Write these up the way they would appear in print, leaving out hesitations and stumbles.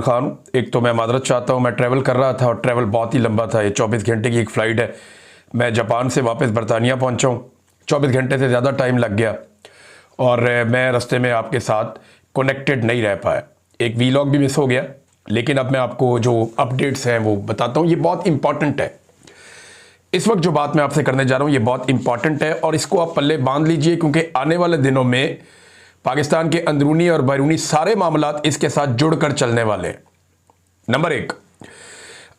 खान, एक तो मैं माजरत चाहता हूँ, मैं ट्रैवल कर रहा था और ट्रैवल बहुत ही लंबा था। ये 24 घंटे की एक फ़्लाइट है। मैं जापान से वापस बरतानिया पहुँचा हूँ, 24 घंटे से ज़्यादा टाइम लग गया और मैं रास्ते में आपके साथ कनेक्टेड नहीं रह पाया। एक वीलॉग भी मिस हो गया, लेकिन अब मैं आपको जो अपडेट्स हैं वो बताता हूँ। ये बहुत इंपॉर्टेंट है। इस वक्त जो बात मैं आपसे करने जा रहा हूँ ये बहुत इंपॉर्टेंट है और इसको आप पल्ले बांध लीजिए, क्योंकि आने वाले दिनों में पाकिस्तान के अंदरूनी और बैरूनी सारे मामलात इसके साथ जुड़कर चलने वाले हैं। नंबर एक,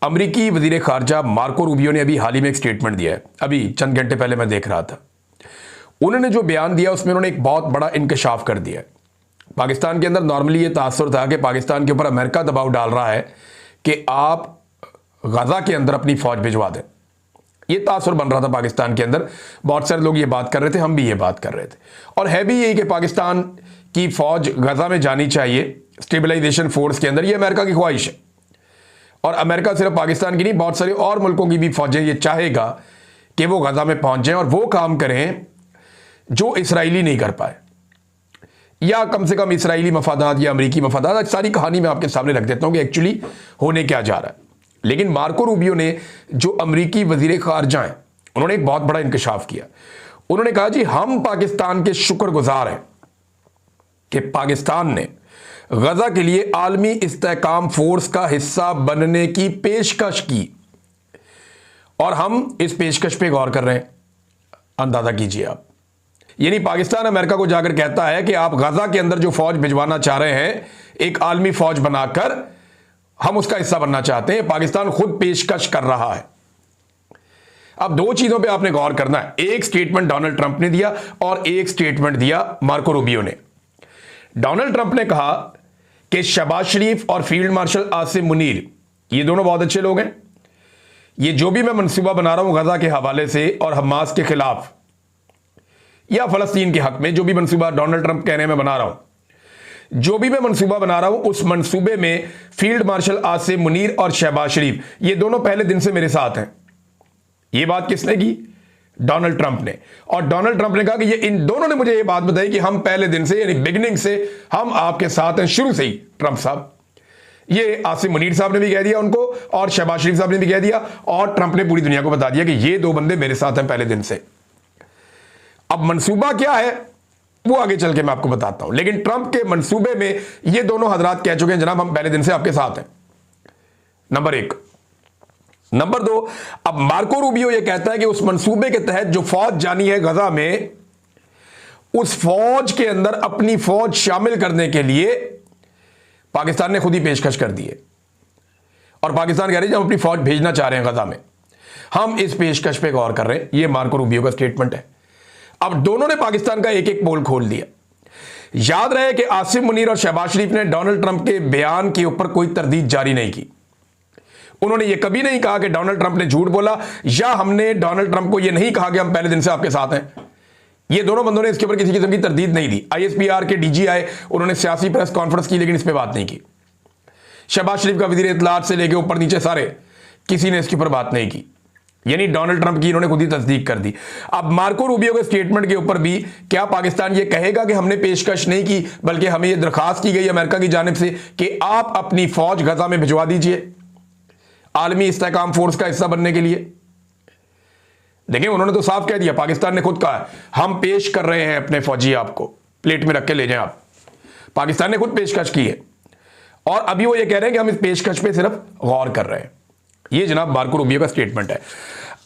अमरीकी वजीर खारजा मार्को रूबियो ने अभी हाल ही में एक स्टेटमेंट दिया है। अभी चंद घंटे पहले मैं देख रहा था, उन्होंने जो बयान दिया उसमें उन्होंने एक बहुत बड़ा इंकशाफ कर दिया है। पाकिस्तान के अंदर नॉर्मली ये तासुर था कि पाकिस्तान के ऊपर अमेरिका दबाव डाल रहा है कि आप गजा के अंदर अपनी फौज भिजवा दें। ये तासुर बन रहा था पाकिस्तान के अंदर, बहुत सारे लोग ये बात कर रहे थे, हम भी ये बात कर रहे थे। और है भी यही कि पाकिस्तान की फौज गजा में जानी चाहिए स्टेबलाइजेशन फोर्स के अंदर। ये अमेरिका की ख्वाहिश है और अमेरिका सिर्फ पाकिस्तान की नहीं, बहुत सारे और मुल्कों की भी फौजें ये चाहेगा कि वो गजा में पहुंच जाएं और वो काम करें जो इसराइली नहीं कर पाए, या कम से कम इसराइली मफादात या अमरीकी मफादात। सारी कहानी मैं आपके सामने रख देता हूं कि एक्चुअली होने क्या जा रहा है। लेकिन मार्को रूबियो ने, जो अमरीकी वजीर खारजा हैं, उन्होंने एक बहुत बड़ा इंकशाफ किया। उन्होंने कहा जी, हम पाकिस्तान के शुक्रगुजार हैं कि पाकिस्तान ने गजा के लिए आलमी इस्तेहकाम फोर्स का हिस्सा बनने की पेशकश की और हम इस पेशकश पे गौर कर रहे हैं। अंदाजा कीजिए आप, यानी पाकिस्तान अमेरिका को जाकर कहता है कि आप गजा के अंदर जो फौज भिजवाना चाह रहे हैं, एक आलमी फौज बनाकर, हम उसका हिस्सा बनना चाहते हैं। पाकिस्तान खुद पेशकश कर रहा है। अब दो चीजों पे आपने गौर करना है। एक स्टेटमेंट डोनाल्ड ट्रंप ने दिया और एक स्टेटमेंट दिया मार्को रूबियो ने। डोनाल्ड ट्रंप ने कहा कि शहबाज शरीफ और फील्ड मार्शल आसिम मुनीर, ये दोनों बहुत अच्छे लोग हैं। ये जो भी मैं मंसूबा बना रहा हूं गजा के हवाले से और हमास के खिलाफ या फलस्तीन के हक में, जो भी मंसूबा डोनाल्ड ट्रंप कह रहे हैं मैं बना रहा हूं, जो भी मैं मंसूबा बना रहा हूं, उस मंसूबे में फील्ड मार्शल आसिम मुनीर और शहबाज शरीफ, ये दोनों पहले दिन से मेरे साथ हैं। ये बात किसने की? डोनाल्ड ट्रंप ने। और डोनाल्ड ट्रंप ने कहा कि ये इन दोनों ने मुझे ये बात बताई कि हम पहले दिन से, यानी बिगिनिंग से, हम आपके साथ हैं, शुरू से ही। ट्रंप साहब, ये आसिम मुनीर साहब ने भी कह दिया उनको और शहबाज शरीफ साहब ने भी कह दिया, और ट्रंप ने पूरी दुनिया को बता दिया कि ये दो बंदे मेरे साथ हैं पहले दिन से। अब मंसूबा क्या है वो आगे चल के मैं आपको बताता हूं, लेकिन ट्रंप के मंसूबे में ये दोनों हजरात कह चुके हैं, जनाब हम पहले दिन से आपके साथ हैं। नंबर एक। नंबर दो, अब मार्को रूबियो ये कहता है कि उस मंसूबे के तहत जो फौज जानी है गजा में, उस फौज के अंदर अपनी फौज शामिल करने के लिए पाकिस्तान ने खुद ही पेशकश कर दी है और पाकिस्तान कह रही है हम अपनी फौज भेजना चाह रहे हैं गजा में, हम इस पेशकश पे गौर कर रहे हैं। यह मार्को रूबियो का स्टेटमेंट है। अब दोनों ने पाकिस्तान का एक एक पोल खोल दिया। याद रहे कि आसिम मुनीर और शहबाज शरीफ ने डोनाल्ड ट्रंप के बयान के ऊपर कोई तरदीद जारी नहीं की। उन्होंने यह कभी नहीं कहा कि डोनाल्ड ट्रंप ने झूठ बोला, या हमने डोनाल्ड ट्रंप को यह नहीं कहा कि हम पहले दिन से आपके साथ हैं। ये दोनों बंदों ने इसके ऊपर किसी किस्म की तरदीद नहीं दी। ISPR के DG आए, उन्होंने सियासी प्रेस कॉन्फ्रेंस की, लेकिन इस पर बात नहीं की। शहबाज शरीफ का वजीर इत्तलात से लेकर ऊपर नीचे सारे, किसी ने इसके ऊपर बात नहीं की। यानी डोनाल्ड ट्रंप की इन्होंने खुद ही तस्दीक कर दी। अब मार्को रूबियो के स्टेटमेंट के ऊपर भी क्या पाकिस्तान ये कहेगा कि हमने पेशकश नहीं की, बल्कि हमें यह दरखास्त की गई अमेरिका की जानिब से कि आप अपनी फौज गजा में भिजवा दीजिए आलमी इस्तेहकाम फोर्स का हिस्सा बनने के लिए? देखिए, उन्होंने तो साफ कह दिया, पाकिस्तान ने खुद कहा हम पेश कर रहे हैं अपने फौजी, आपको प्लेट में रख के ले जाएं आप। पाकिस्तान ने खुद पेशकश की है और अभी वो ये कह रहे हैं कि हम इस पेशकश पे सिर्फ गौर कर रहे हैं। ये जनाब मार्को रूबियो का स्टेटमेंट है।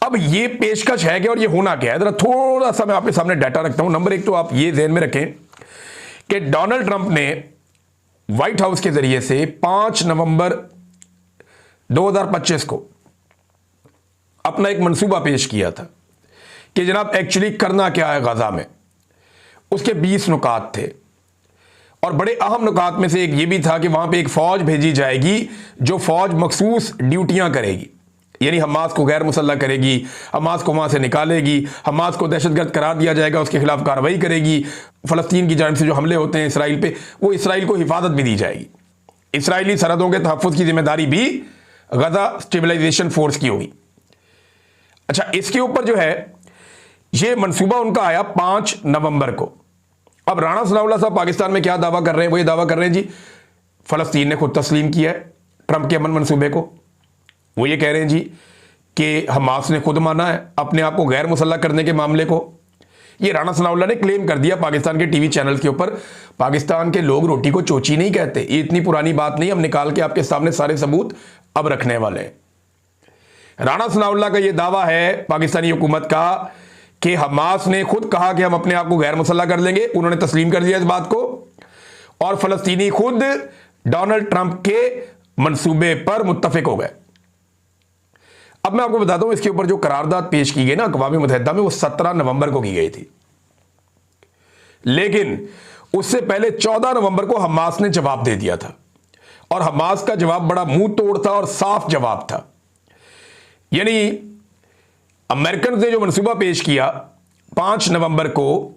अब ये पेशकश है क्या और ये होना क्या है, जरा थोड़ा सा मैं आपके सामने डाटा रखता हूं। नंबर एक तो आप ये ध्यान में रखें कि डोनाल्ड ट्रंप ने व्हाइट हाउस के जरिए से 5 नवंबर 2025 को अपना एक मंसूबा पेश किया था कि जनाब एक्चुअली करना क्या है गजा में। उसके 20 नुकात थे और बड़े अहम नुकात में से एक ये भी था कि वहां पे एक फौज भेजी जाएगी जो फौज मखसूस ड्यूटियां करेगी, यानी हमास को गैर मुसल्लह करेगी, हमास को वहां से निकालेगी, हमास को दहशतगर्द करार दिया जाएगा, उसके खिलाफ कार्रवाई करेगी। फलस्तीन की जानिब से जो हमले होते हैं इसराइल पे, वो इसराइल को हिफाजत भी दी जाएगी। इसराइली सरहदों के तहफ़्फ़ुज़ की जिम्मेदारी भी गजा स्टेबलाइजेशन फोर्स की होगी। अच्छा, इसके ऊपर जो है ये मंसूबा उनका आया 5 नवंबर को। अब राणा सनाउल्लाह साहब पाकिस्तान में क्या दावा कर रहे हैं? वो ये दावा कर रहे हैं जी फ़लस्तीन ने खुद तस्लीम किया है ट्रंप के अमन मंसूबे को। वो ये कह रहे हैं जी कि हमास ने खुद माना है अपने आप को गैर मुसल्लह करने के मामले को। ये राणा सनाउल्लाह ने क्लेम कर दिया पाकिस्तान के टीवी चैनल के ऊपर। पाकिस्तान के लोग रोटी को चोची नहीं कहते, ये इतनी पुरानी बात नहीं, हम निकाल के आपके सामने सारे सबूत अब रखने वाले हैं। राणा सनाउल्लाह का ये दावा है पाकिस्तानी हुकूमत का कि हमास ने खुद कहा कि हम अपने आप को गैर मुसल्लह कर लेंगे, उन्होंने तस्लीम कर दिया इस बात को, और फलस्तीनी खुद डोनाल्ड ट्रंप के मंसूबे पर मुत्तफिक हो गए। अब मैं आपको बताता हूं इसके ऊपर जो करारदाद पेश की गई ना अक़वाम मुत्तहिदा में, वो 17 नवंबर को की गई थी, लेकिन उससे पहले 14 नवंबर को हमास ने जवाब दे दिया था, और हमास का जवाब बड़ा मुंह तोड़ था और साफ जवाब था। यानी अमेरिकन ने जो मंसूबा पेश किया 5 नवंबर को,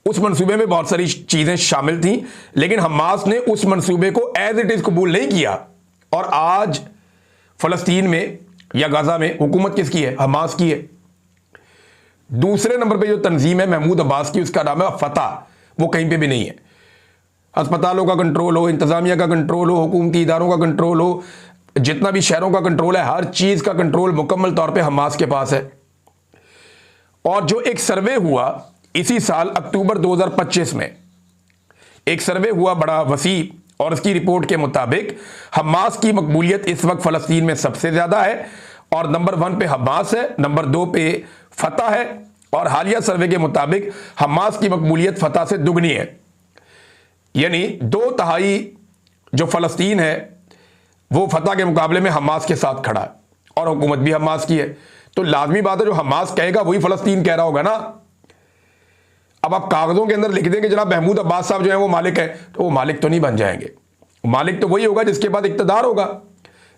उस मंसूबे में बहुत सारी चीजें शामिल थी, लेकिन हमास ने उस मंसूबे को एज इट इज कबूल नहीं किया। और आज फलस्तीन में या गाजा में हुकूमत किसकी है? हमास की है। दूसरे नंबर पे जो तंजीम है महमूद अब्बास की, उसका नाम है फतह, वो कहीं पे भी नहीं है। अस्पतालों का कंट्रोल हो, इंतजामिया का कंट्रोल हो, हुकूमती इदारों का कंट्रोल हो, जितना भी शहरों का कंट्रोल है, हर चीज का कंट्रोल मुकम्मल तौर पे हमास के पास है। और जो एक सर्वे हुआ इसी साल अक्टूबर 2025 में, एक सर्वे हुआ बड़ा वसी, और उसकी रिपोर्ट के मुताबिक हमास की मकबूलियत इस वक्त फलस्तीन में सबसे ज्यादा है, और नंबर 1 पे हमास है, नंबर 2 पे फतह है, और हालिया सर्वे के मुताबिक हमास की मकबूलियत फतह से दुगनी है। यानी 2/3 जो फलस्तीन है वो फतह के मुकाबले में हमास के साथ खड़ा है, और हुकूमत भी हमास की है। तो लाजमी बात है जो हमास कहेगा वही फलस्तीन कह रहा होगा ना। अब आप कागजों के अंदर लिख देंगे जनाब महमूद अब्बास साहब जो है वो मालिक है, तो वो मालिक तो नहीं बन जाएंगे। मालिक तो वही होगा जिसके बाद इक्तदार होगा,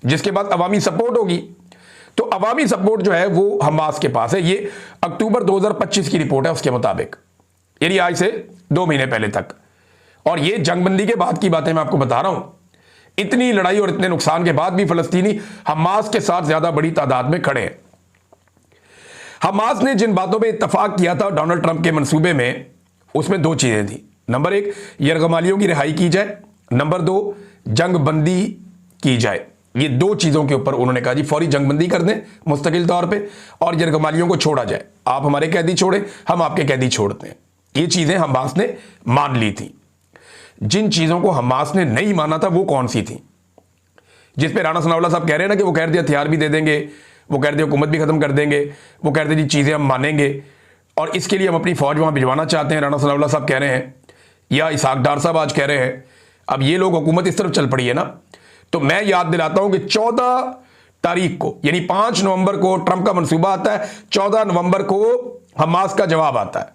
जिसके बाद अवामी सपोर्ट होगी। तो अवामी सपोर्ट जो है वो हमास के पास है। ये अक्टूबर 2025 की रिपोर्ट है उसके मुताबिक, यानी आज से 2 महीने पहले तक। और ये जंगबंदी के बाद की बातें मैं आपको बता रहा हूं। इतनी लड़ाई और इतने नुकसान के बाद भी फलस्तीनी हमास के साथ ज्यादा बड़ी तादाद में खड़े हैं। हमास ने जिन बातों पे इत्तफाक किया था डोनाल्ड ट्रंप के मंसूबे में, उसमें 2 चीजें थी। नंबर 1 यरगमालियों की रिहाई की जाए, नंबर 2 जंगबंदी की जाए। ये 2 चीजों के ऊपर उन्होंने कहा जी फौरी जंगबंदी कर दें मुस्तकिल तौर पे, और यरगमालियों को छोड़ा जाए। आप हमारे कैदी छोड़े, हम आपके कैदी छोड़ते हैं। ये चीजें हमास ने मान ली थी। जिन चीजों को हमास ने नहीं माना था वो कौन सी थी? जिस पे राणा सनाउल्लाह साहब कह रहे हैं ना कि वो कह रहे हथियार भी दे देंगे, वो कह रहे हुकूमत भी खत्म कर देंगे, वो कह रहे जी चीजें हम मानेंगे और इसके लिए हम अपनी फौज वहां भिजवाना चाहते हैं, राणा सनाउल्लाह साहब कह रहे हैं, या इसहाक डार साहब आज कह रहे हैं। अब ये लोग हुकूमत इस तरफ चल पड़ी है ना। तो मैं याद दिलाता हूं कि 14 तारीख को यानी 5 नवंबर को ट्रंप का मंसूबा आता है, 14 नवंबर को हमास का जवाब आता है।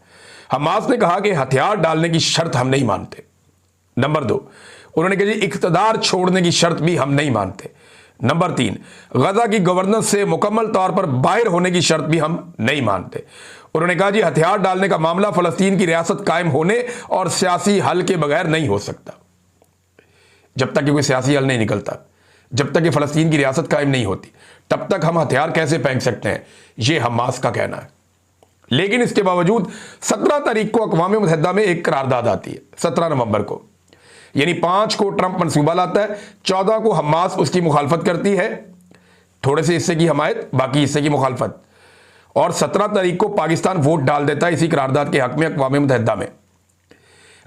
हमास ने कहा कि हथियार डालने की शर्त हम नहीं मानते। नंबर 2 उन्होंने कहा जी इख्तियार छोड़ने की शर्त भी हम नहीं मानते। नंबर 3 गजा की गवर्नेंस से मुकम्मल तौर पर बाहर होने की शर्त भी हम नहीं मानते। उन्होंने कहा जी हथियार डालने का मामला फलस्तीन की रियासत कायम होने और सियासी हल के बगैर नहीं हो सकता। जब तक कि कोई सियासी हल नहीं निकलता, जब तक कि फलस्तीन की रियासत कायम नहीं होती, तब तक हम हथियार कैसे फेंक सकते हैं, यह हमास का कहना है। लेकिन इसके बावजूद 17 तारीख को अक़वाम मुत्तहिदा में एक करारदाद आती है, 17 नवंबर को, यानी 5 को ट्रंप मंसूबा लाता है, 14 को हमास उसकी मुखालफत करती है, थोड़े से हिस्से की हमायत, बाकी हिस्से की मुखालफत, और 17 तारीख को पाकिस्तान वोट डाल देता है इसी करारदाद के हक में अक़वाम मुत्तहिदा में।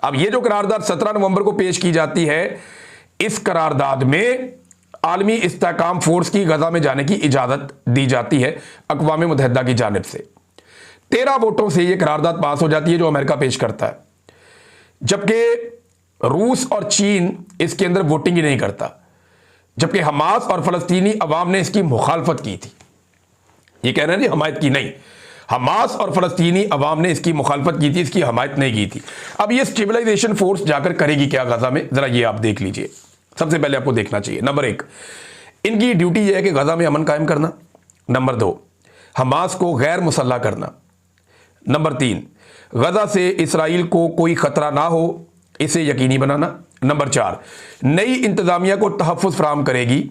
अब ये जो करारदाद 17 नवंबर को पेश की जाती है, इस करारदाद में आलमी इस्तेहकाम फोर्स की गजा में जाने की इजाजत दी जाती है अक़वाम मुत्तहिदा की जानिब से। 13 वोटों से यह करारदाद पास हो जाती है जो अमेरिका पेश करता है, जबकि रूस और चीन इसके अंदर वोटिंग ही नहीं करता, जबकि हमास और फलस्तीनी अवाम ने इसकी मुखालफत की थी। ये कह रहे हैं जी हमायत की नहीं, हमास और फलस्तीनी अवाम ने इसकी मुखालफत की थी, इसकी हमायत नहीं की थी। अब ये स्टेबलाइजेशन फोर्स जाकर करेगी क्या गजा में, जरा ये आप देख लीजिए। सबसे पहले आपको देखना चाहिए, नंबर 1 इनकी ड्यूटी यह है कि गजा में अमन कायम करना। नंबर 2 हमास को गैर मुसल्लह करना। नंबर 3 गजा से इसराइल को कोई खतरा ना हो इसे यकीनी बनाना। नंबर 4 नई इंतजामिया को तहफ़्फ़ुज़ फराहम करेगी,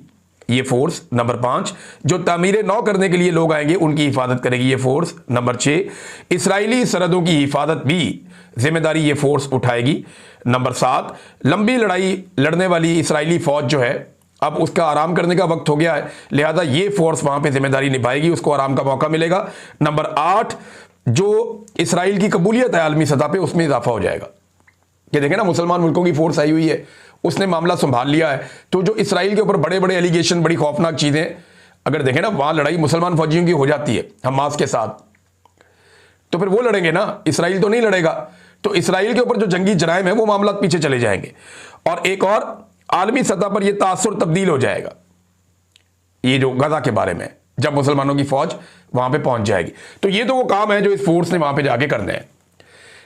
ये फोर्स। नंबर 5, जो तामीर नौ करने के लिए लोग आएंगे उनकी हिफाजत करेगी ये फोर्स। नंबर 6, इसराइली सरहदों की हिफाजत भी जिम्मेदारी ये फोर्स उठाएगी। नंबर 7, लंबी लड़ाई लड़ने वाली इसराइली फौज जो है अब उसका आराम करने का वक्त हो गया है, लिहाजा ये फोर्स वहां पे जिम्मेदारी निभाएगी, उसको आराम का मौका मिलेगा। नंबर 8, जो इसराइल की कबूलियत है आलमी सतह पे उसमें इजाफा हो जाएगा। कि देखें ना, मुसलमान मुल्कों की फोर्स आई हुई है, उसने मामला संभाल लिया है, तो जो इसराइल के ऊपर बड़े बड़े एलिगेशन, बड़ी खौफनाक चीजें, अगर देखें ना वहां लड़ाई मुसलमान फौजियों की हो जाती है हमास के साथ, तो फिर वो लड़ेंगे ना, इसराइल तो नहीं लड़ेगा। तो इसराइल के ऊपर जो जंगी जराइम है वो मामला पीछे चले जाएंगे और एक और आलमी सतह पर यह तासुर तब्दील हो जाएगा, ये जो गजा के बारे में, जब मुसलमानों की फौज वहां पे पहुंच जाएगी। तो ये तो वो काम है जो इस फोर्स ने वहां पे जाके करने हैं।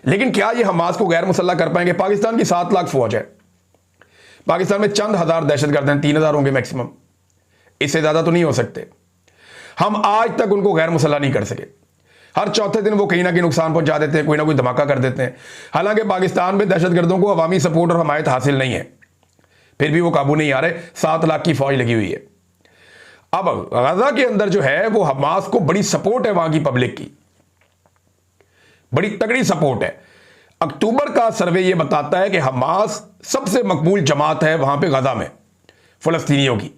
लेकिन क्या ये हमास को गैर मुसल्लह कर पाएंगे? पाकिस्तान की 7 लाख फौज है, पाकिस्तान में चंद हजार दहशतगर्द हैं, 3000 होंगे मैक्सिमम, इससे ज्यादा तो नहीं हो सकते। हम आज तक उनको गैर मुसल्लह नहीं कर सके। हर चौथे दिन वो कहीं ना कहीं नुकसान पहुंचा देते हैं, कोई ना कोई धमाका कर देते हैं। हालांकि पाकिस्तान में दहशतगर्दों को अवामी सपोर्ट और हमायत हासिल नहीं है, फिर भी वो काबू नहीं आ रहे। 7 लाख की फौज लगी हुई है। अब गजा के अंदर जो है वो हमास को बड़ी सपोर्ट है, वहां की पब्लिक की बड़ी तगड़ी सपोर्ट है। अक्टूबर का सर्वे यह बताता है कि हमास सबसे मकबूल जमात है वहां पे गजा में फलस्तीनियों की।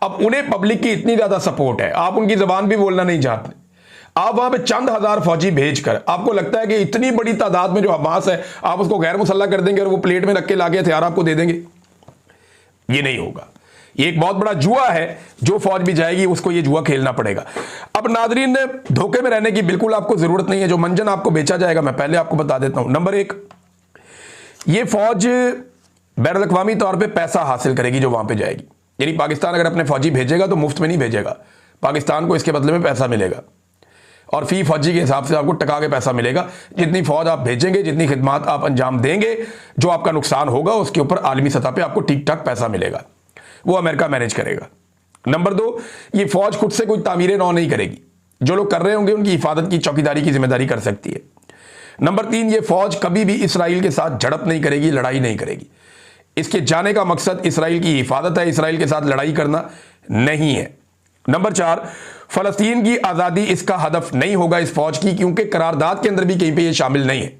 अब उन्हें पब्लिक की इतनी ज्यादा सपोर्ट है, आप उनकी जबान भी बोलना नहीं चाहते, आप वहां पे चंद हजार फौजी भेजकर आपको लगता है कि इतनी बड़ी तादाद में जो हमास है आप उसको गैर मुसल्लह कर देंगे और वो प्लेट में रख के लाके हथियार आपको दे देंगे? ये नहीं होगा। ये एक बहुत बड़ा जुआ है, जो फौज भी जाएगी उसको ये जुआ खेलना पड़ेगा। अब नाजरीन, धोखे में रहने की बिल्कुल आपको जरूरत नहीं है। जो मंजन आपको बेचा जाएगा मैं पहले आपको बता देता हूं। नंबर 1, ये फौज बैनुल अक़वामी तौर पे पैसा हासिल करेगी जो वहां पे जाएगी, यानी पाकिस्तान अगर अपने फौजी भेजेगा तो मुफ्त में नहीं भेजेगा, पाकिस्तान को इसके बदले में पैसा मिलेगा और फी फौजी के हिसाब से आपको टका के पैसा मिलेगा। जितनी फौज आप भेजेंगे, जितनी खिदमत आप अंजाम देंगे, जो आपका नुकसान होगा उसके ऊपर आलमी सतह पे आपको ठीक ठाक पैसा मिलेगा, वो अमेरिका मैनेज करेगा। नंबर 2, ये फौज खुद से कोई तामीर नौ नहीं करेगी, जो लोग कर रहे होंगे उनकी हिफाजत की, चौकीदारी की जिम्मेदारी कर सकती है। नंबर 3, ये फौज कभी भी इसराइल के साथ झड़प नहीं करेगी, लड़ाई नहीं करेगी। इसके जाने का मकसद इसराइल की हिफाजत है, इसराइल के साथ लड़ाई करना नहीं है। नंबर 4, फलस्तीन की आज़ादी इसका हदफ नहीं होगा इस फौज की, क्योंकि करारदाद के अंदर भी कहीं पे ये शामिल नहीं है।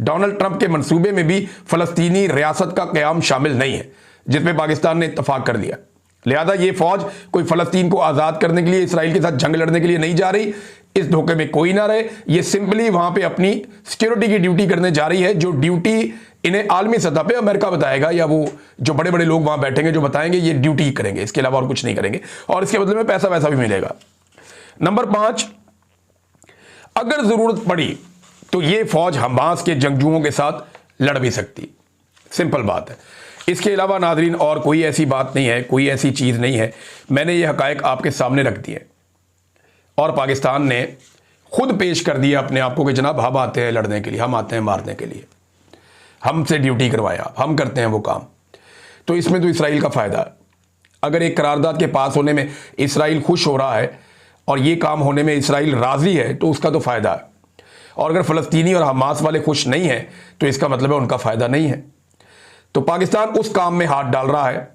डोनाल्ड ट्रंप के मंसूबे में भी फलस्तीनी रियासत का क़याम शामिल नहीं है, जिसमें पाकिस्तान ने इत्तफाक कर लिया। लिहाजा ये फौज कोई फलस्तीन को आज़ाद करने के लिए, इसराइल के साथ जंग लड़ने के लिए नहीं जा रही। इस धोखे में कोई ना रहे, ये सिंपली वहां पे अपनी सिक्योरिटी की ड्यूटी करने जा रही है, जो ड्यूटी इन्हें आलमी सतह पे अमेरिका बताएगा, या वो जो बड़े बड़े लोग वहां बैठेंगे जो बताएंगे, ये ड्यूटी करेंगे, इसके अलावा और कुछ नहीं करेंगे, और इसके बदले में पैसा वैसा भी मिलेगा। नंबर 5, अगर जरूरत पड़ी तो ये फौज हमास के जंगजुओं के साथ लड़ भी सकती, सिंपल बात है। इसके अलावा नाजरीन और कोई ऐसी बात नहीं है, कोई ऐसी चीज नहीं है। मैंने ये हकायक आपके सामने रख दिए और पाकिस्तान ने खुद पेश कर दिया अपने आप को कि जनाब हम आते हैं लड़ने के लिए, हम आते हैं मारने के लिए, हमसे ड्यूटी करवाया, हम करते हैं वो काम। तो इसमें तो इसराइल का फायदा है। अगर एक करारदाद के पास होने में इसराइल खुश हो रहा है और ये काम होने में इसराइल राजी है तो उसका तो फायदा है, और अगर फलस्तीनी और हमास वाले खुश नहीं है तो इसका मतलब है उनका फायदा नहीं है। तो पाकिस्तान उस काम में हाथ डाल रहा है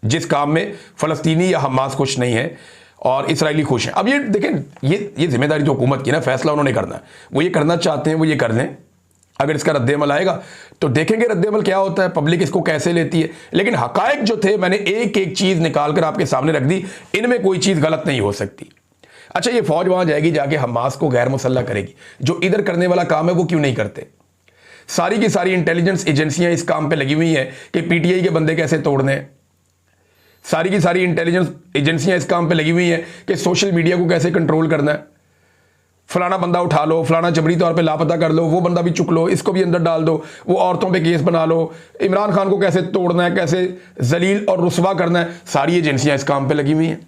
जिस काम में फलस्तीनी या हमास खुश नहीं है और इसराइली खुश हैं। अब ये देखें, ये जिम्मेदारी तो हुकूमत की ना, फैसला उन्होंने करना है, वो ये करना चाहते हैं वो ये कर लें। अगर इसका रद्देअमल आएगा तो देखेंगे रद्देअमल क्या होता है, पब्लिक इसको कैसे लेती है। लेकिन हकायक जो थे मैंने एक एक चीज निकाल कर आपके सामने रख दी, इनमें कोई चीज गलत नहीं हो सकती। अच्छा, ये फौज वहां जाएगी, जाके हमास को गैर मुसल्लह करेगी, जो इधर करने वाला काम है वो क्यों नहीं करते? सारी की सारी इंटेलिजेंस एजेंसियां इस काम पे लगी हुई हैं कि पीटीआई के बंदे कैसे तोड़ने हैं। सारी की सारी इंटेलिजेंस एजेंसियां इस काम पे लगी हुई हैं कि सोशल मीडिया को कैसे कंट्रोल करना है। फलाना बंदा उठा लो, फलाना जबरी तौर पे लापता कर लो, वो बंदा भी चुक लो, इसको भी अंदर डाल दो, वो औरतों पे केस बना लो, इमरान खान को कैसे तोड़ना है, कैसे जलील और रुसवा करना है। सारी एजेंसियां इस काम पे लगी हुई हैं।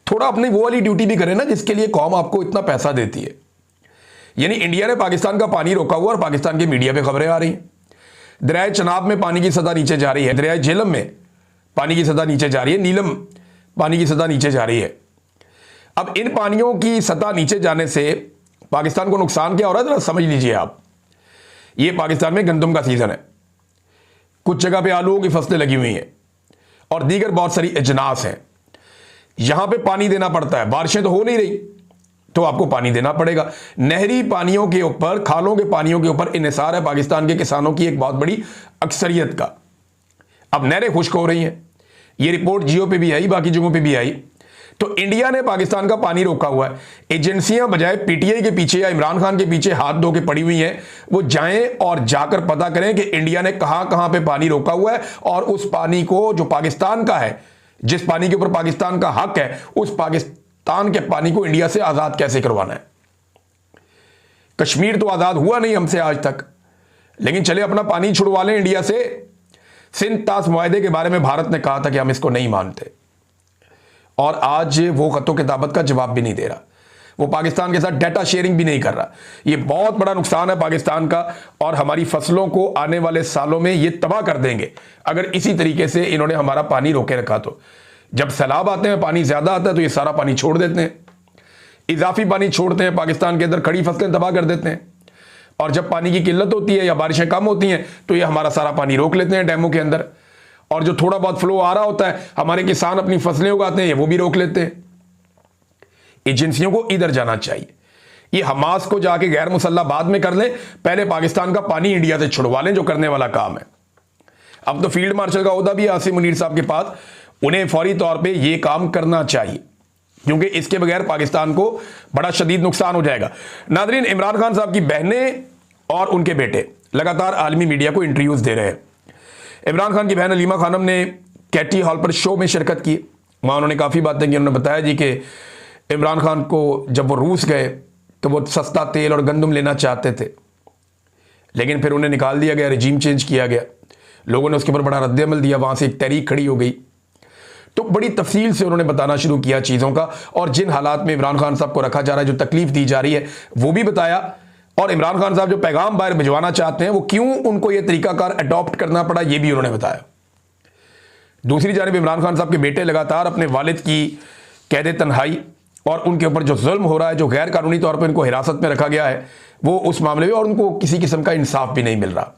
थोड़ा अपनी वो वाली ड्यूटी भी करें ना जिसके लिए कौम आपको इतना पैसा देती है। यानी इंडिया ने पाकिस्तान का पानी रोका हुआ और पाकिस्तान की मीडिया पे खबरें आ रही हैं। दरिया चनाब में पानी की सतह नीचे जा रही है, दरिया झेलम में पानी की सतह नीचे जा रही है, नीलम पानी की सतह नीचे जा रही है। अब इन पानियों की सतह नीचे जाने से पाकिस्तान को नुकसान क्या हो रहा है, जरा समझ लीजिए आप। ये पाकिस्तान में गंदम का सीजन है, कुछ जगह पे आलूओं की फसलें लगी हुई हैं और दीगर बहुत सारी अजनास हैं। यहां पे पानी देना पड़ता है, बारिशें तो हो नहीं रही तो आपको पानी देना पड़ेगा। नहरी पानियों के ऊपर, खालों के पानियों के ऊपर इन्हिसार है पाकिस्तान के किसानों की एक बहुत बड़ी अक्सरियत का। अब नहरें खुश्क हो रही हैं, ये रिपोर्ट जियो पे भी आई, बाकी जगहों पे भी आई। तो इंडिया ने पाकिस्तान का पानी रोका हुआ है। एजेंसियां बजाय पीटीआई के पीछे या इमरान खान के पीछे हाथ धो के पड़ी हुई हैं, वो जाएं और जाकर पता करें कि इंडिया ने कहां कहां पे पानी रोका हुआ है और उस पानी को जो पाकिस्तान का है, जिस पानी के ऊपर पाकिस्तान का हक है, उस पाकिस्तान के पानी को इंडिया से आजाद कैसे करवाना है। कश्मीर तो आजाद हुआ नहीं हमसे आज तक, लेकिन चले अपना पानी छुड़वा लें इंडिया से। सिंध तास मुआहदे के बारे में भारत ने कहा था कि हम इसको नहीं मानते, और आज वो खतों किताबत का जवाब भी नहीं दे रहा, वो पाकिस्तान के साथ डाटा शेयरिंग भी नहीं कर रहा। ये बहुत बड़ा नुकसान है पाकिस्तान का, और हमारी फसलों को आने वाले सालों में ये तबाह कर देंगे अगर इसी तरीके से इन्होंने हमारा पानी रोके रखा तो। जब सैलाब आते हैं, पानी ज्यादा आता है, तो ये सारा पानी छोड़ देते हैं, इजाफी पानी छोड़ते हैं पाकिस्तान के अंदर, खड़ी फसलें तबाह कर देते हैं। और जब पानी की किल्लत होती है या बारिशें कम होती हैं तो ये हमारा सारा पानी रोक लेते हैं डैमों के अंदर, और जो थोड़ा बहुत फ्लो आ रहा होता है, हमारे किसान अपनी फसलें उगाते हैं, वो भी रोक लेते हैं। एजेंसियों को इधर जाना चाहिए, ये हमास को जाके गैर मुसल्ला बाद में कर लें, पहले पाकिस्तान का पानी इंडिया से छुड़वा लें, जो करने वाला काम है। अब तो फील्ड मार्शल का ओहदा भी है आसिम मुनीर साहब के पास, उन्हें फौरी तौर पे ये काम करना चाहिए, क्योंकि इसके बगैर पाकिस्तान को बड़ा शदीद नुकसान हो जाएगा। नादरीन, इमरान खान साहब की बहनें और उनके बेटे लगातार आलमी मीडिया को इंटरव्यूज दे रहे हैं। इमरान खान की बहन अलीमा खानम ने कैटी हॉल पर शो में शिरकत की, वहाँ उन्होंने काफ़ी बातें की। उन्होंने बताया जी कि इमरान खान को जब वो रूस गए तो वो सस्ता तेल और गंदम लेना चाहते थे, लेकिन फिर उन्हें निकाल दिया गया, रजीम चेंज किया गया, लोगों ने उसके ऊपर बड़ा रद्द-ए-अमल दिया, वहाँ से एक तहरीक खड़ी हो गई। तो बड़ी तफसील से उन्होंने बताना शुरू किया चीज़ों का, और जिन हालात में इमरान खान साहब को रखा जा रहा है, जो तकलीफ दी जा रही है, वो भी बताया। और इमरान खान साहब जो पैगाम बाहर भिजवाना चाहते हैं, वो क्यों उनको ये तरीकाकार अडॉप्ट करना पड़ा, ये भी उन्होंने बताया। दूसरी जानिब इमरान खान साहब के बेटे लगातार अपने वालिद की कैद तन्हाई और उनके ऊपर जो जुल्म हो रहा है, जो गैर कानूनी तौर पर इनको हिरासत में रखा गया है, वो उस मामले में, और उनको किसी किस्म का इंसाफ भी नहीं मिल रहा,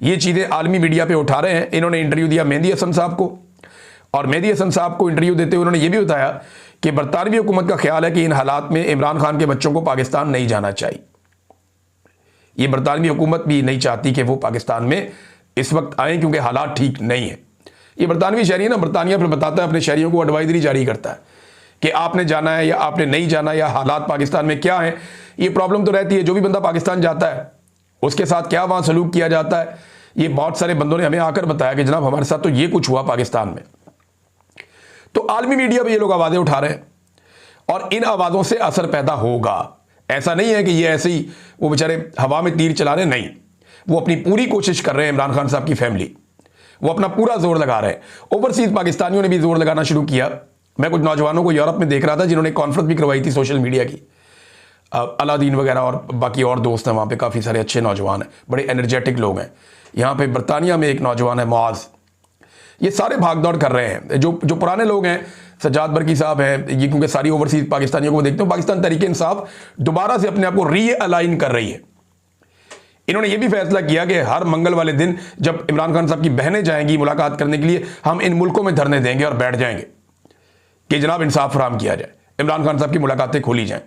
ये चीज़ें आलमी मीडिया पे उठा रहे हैं। इन्होंने इंटरव्यू दिया मेहदी हसन साहब को, और मेहदी हसन साहब को इंटरव्यू देते हुए उन्होंने ये भी बताया कि बरतानवी हुकूमत का ख्याल है कि इन हालात में इमरान खान के बच्चों को पाकिस्तान नहीं जाना चाहिए। ये बरतानवी हुकूमत भी नहीं चाहती कि वो पाकिस्तान में इस वक्त आए, क्योंकि हालात ठीक नहीं है। ये बरतानवी शहरी है ना, बरतानिया फिर बताता है अपने शहरियों को, एडवाइजरी जारी करता है कि आपने जाना है या आपने नहीं जाना, या हालात पाकिस्तान में क्या है। ये प्रॉब्लम तो रहती है, जो भी बंदा पाकिस्तान जाता है उसके साथ क्या वहाँ सलूक किया जाता है। ये बहुत सारे बंदों ने हमें आकर बताया कि जनाब हमारे साथ तो ये कुछ हुआ पाकिस्तान में। तो आलमी मीडिया पे ये लोग आवाज़ें उठा रहे हैं, और इन आवाज़ों से असर पैदा होगा। ऐसा नहीं है कि ये ऐसे ही वो बेचारे हवा में तीर चला रहे, नहीं, वो अपनी पूरी कोशिश कर रहे हैं। इमरान खान साहब की फैमिली, वो अपना पूरा जोर लगा रहे हैं। ओवरसीज पाकिस्तानियों ने भी जोर लगाना शुरू किया। मैं कुछ नौजवानों को यूरोप में देख रहा था जिन्होंने कॉन्फ्रेंस भी करवाई थी सोशल मीडिया की, अलादीन वगैरह और बाकी और दोस्त हैं वहाँ पे, काफ़ी सारे अच्छे नौजवान हैं, बड़े एनर्जेटिक लोग हैं। यहाँ पे बरतानिया में एक नौजवान है मुआज, ये सारे भाग दौड़ कर रहे हैं। जो पुराने लोग हैं, सज्जाद बरकी साहब हैं, ये क्योंकि सारी ओवरसीज पाकिस्तानियों को देखते हो, पाकिस्तान तहरीक-ए-इंसाफ दोबारा से अपने आप को रीअलाइन कर रही है। इन्होंने ये भी फैसला किया कि हर मंगल वाले दिन जब इमरान खान साहब की बहनें जाएंगी मुलाकात करने के लिए, हम इन मुल्कों में धरने देंगे और बैठ जाएंगे कि जनाब इंसाफ फराहम किया जाए, इमरान खान साहब की मुलाकातें खोली जाएं।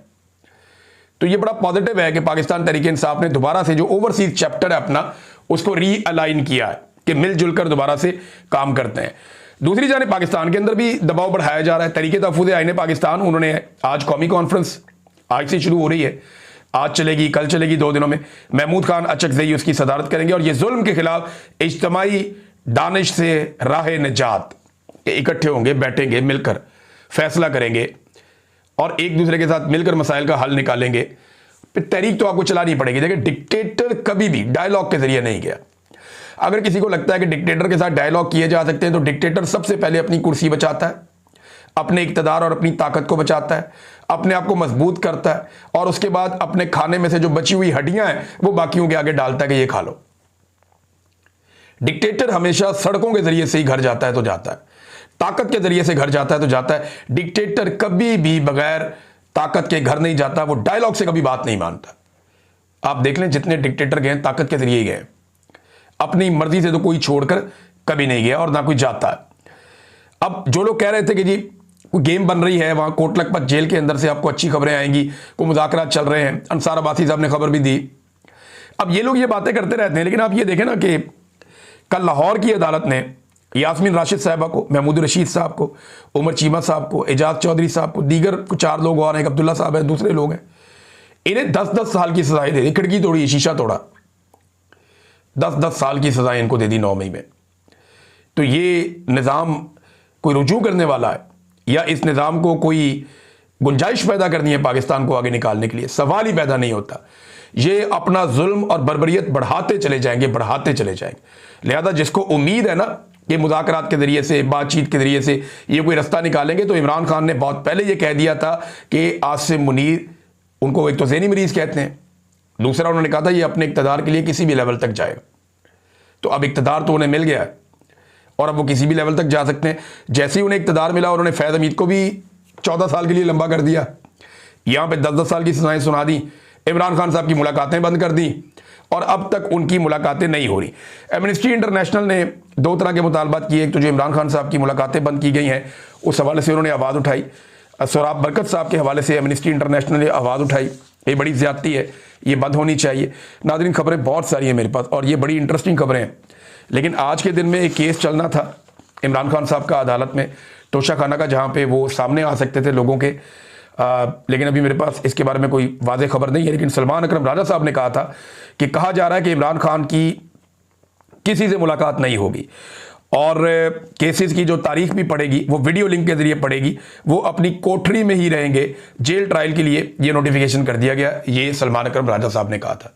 तो ये बड़ा पॉजिटिव है कि पाकिस्तान तहरीक-ए-इंसाफ ने दोबारा से जो ओवरसीज चैप्टर है अपना, उसको रीअलाइन किया है कि मिलजुल कर दोबारा से काम करते हैं। दूसरी जानिब पाकिस्तान के अंदर भी दबाव बढ़ाया जा रहा है। तहरीक तहफ़्फ़ुज़ आईन पाकिस्तान, उन्होंने आज कौमी कॉन्फ्रेंस आज से शुरू हो रही है, आज चलेगी, कल चलेगी, 2 दिनों में। महमूद खान अचकज़ई उसकी सदारत करेंगे, और ये जुल्म के खिलाफ इज्तिमाई दानिश से राह निजात, इकट्ठे होंगे, बैठेंगे, मिलकर फैसला करेंगे और एक दूसरे के साथ मिलकर मसाइल का हल निकालेंगे। फिर तहरीक तो आपको चलानी पड़ेगी। देखिए, डिक्टेटर कभी भी डायलॉग के जरिए नहीं गया। अगर किसी को लगता है कि डिक्टेटर के साथ डायलॉग किए जा सकते हैं, तो डिक्टेटर सबसे पहले अपनी कुर्सी बचाता है, अपने इक़्तिदार और अपनी ताकत को बचाता है, अपने आप को मजबूत करता है, और उसके बाद अपने खाने में से जो बची हुई हड्डियां हैं वो बाकियों के आगे डालता है कि ये खा लो। डिक्टेटर हमेशा सड़कों के जरिए से ही घर जाता है तो जाता है, ताकत के जरिए से घर जाता है तो जाता है। डिक्टेटर कभी भी बगैर ताकत के घर नहीं जाता, वो डायलॉग से कभी बात नहीं मानता। आप देख लें, जितने डिक्टेटर गए ताकत के जरिए ही गए, अपनी मर्जी से तो कोई छोड़कर कभी नहीं गया और ना कोई जाता है। अब जो लोग कह रहे थे कि जी कोई गेम बन रही है वहाँ कोट लखपत जेल के अंदर से आपको अच्छी खबरें आएंगी, कोई मुज़ाकरात चल रहे हैं, अंसार अब्बासी साहब ने खबर भी दी। अब ये लोग ये बातें करते रहते हैं, लेकिन आप ये देखें ना कि कल लाहौर की अदालत ने यास्मीन राशिद साहबा को, महमूद रशीद साहब को, उमर चीमा साहब को, एजाज चौधरी साहब को, दीगर कुछ 4 लोग और हैं, अब्दुल्ला साहब हैं, दूसरे लोग हैं, इन्हें 10-10 साल की सजाएं दे दी। खिड़की तोड़ी, शीशा तोड़ा, 10-10 साल की सजाएं इनको दे दी 9 मई में। तो ये निज़ाम कोई रुजू करने वाला है या इस निज़ाम को कोई गुंजाइश पैदा करनी है पाकिस्तान को आगे निकालने के लिए? सवाल ही पैदा नहीं होता। ये अपना जुल्म और बर्बरियत बढ़ाते चले जाएंगे, बढ़ाते चले जाएंगे। लिहाजा जिसको उम्मीद है ना कि मुज़ाकरात के ज़रिए से, बातचीत के ज़रिए से ये कोई रास्ता निकालेंगे, तो इमरान खान ने बहुत पहले ये कह दिया था कि आसिम मुनीर, उनको एक तो ज़हनी मरीज़ कहते हैं, दूसरा उन्होंने कहा था ये अपने इक़्तिदार के लिए किसी भी लेवल तक जाएगा। तो अब इक़्तिदार तो उन्हें मिल गया है और अब वो किसी भी लेवल तक जा सकते हैं। जैसे ही उन्हें इक़्तिदार मिला, उन्होंने फैज़ हमीद को भी 14 साल के लिए लंबा कर दिया, यहाँ पे 10-10 साल की सजाएं सुना दी, इमरान खान साहब की मुलाकातें बंद कर दी और अब तक उनकी मुलाकातें नहीं हो रही। एमनेस्टी इंटरनेशनल ने 2 तरह के मुतालबात किए। एक तो जो इमरान खान साहब की मुलाकातें बंद की गई हैं, उस हवाले से उन्होंने आवाज़ उठाई। सोराब बरकत साहब के हवाले से एमनेस्टी इंटरनेशनल ने आवाज़ उठाई, ये बड़ी ज़्यादती है, ये बंद होनी चाहिए। नाज़रीन, खबरें बहुत सारी हैं मेरे पास और ये बड़ी इंटरेस्टिंग खबरें हैं, लेकिन आज के दिन में एक केस चलना था इमरान खान साहब का अदालत में, तोशा खाना का, जहाँ पे वो सामने आ सकते थे लोगों के। लेकिन अभी मेरे पास इसके बारे में कोई वाज़ेह खबर नहीं है। लेकिन सलमान अकरम राजा साहब ने कहा था कि कहा जा रहा है कि इमरान खान की किसी से मुलाकात नहीं होगी और केसेस की जो तारीख भी पड़ेगी वो वीडियो लिंक के ज़रिए पड़ेगी, वो अपनी कोठरी में ही रहेंगे जेल ट्रायल के लिए। ये नोटिफिकेशन कर दिया गया, ये सलमान अकरम राजा साहब ने कहा था।